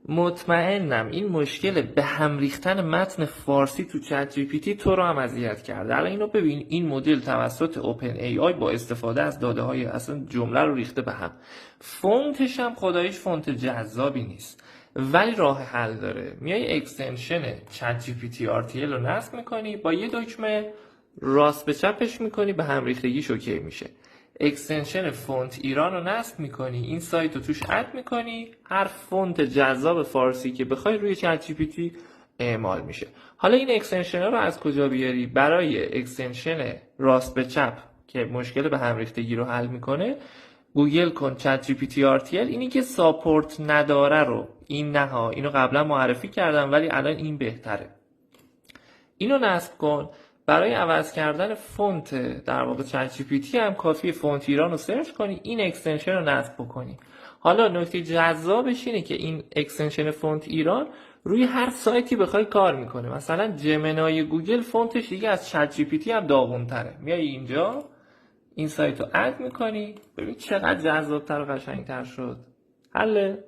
مطمئنم این مشکل به هم ریختن متن فارسی تو چت جی پی تی تو رو هم اذیت کرده. الان اینو ببین، این مدل توسط اوپن ای آی با استفاده از داده های اصلا جمله رو ریخته به هم. فونتش هم خداییش فونت جذابی نیست، ولی راه حل داره. میای اکستنشن چت جی پی تی آر تی ال رو نصب میکنی، با یه دکمه راست به چپش میکنی، به هم ریختگیش اوکی میشه. اکستنشن فونت ایران رو نصب میکنی، این سایت رو توش اد میکنی، هر فونت جذاب فارسی که بخوای روی چت جی پی تی اعمال میشه. حالا این اکستنشن ها رو از کجا بیاری؟ برای اکستنشن راست به چپ که مشکل به هم ریختگی رو حل میکنه، گوگل کن چت جی پی تی آر تی ال. اینی که ساپورت نداره رو، این نه ها، اینو قبلا معرفی کردم ولی الان این بهتره. اینو نصب کن. برای عوض کردن فونت در واقع چت جی پی تی هم کافیه فونت ایران رو سرچ کنی، این اکستنشن رو نصب بکنی. حالا نکته جذابش اینه که این اکستنشن فونت ایران روی هر سایتی بخوای کار میکنه. مثلا جمنای گوگل فونتش دیگه از چت جی پی تی هم داغونتره. میای اینجا این سایت رو اد میکنی، ببین چقدر جذابتر و قشنگتر شد. حله؟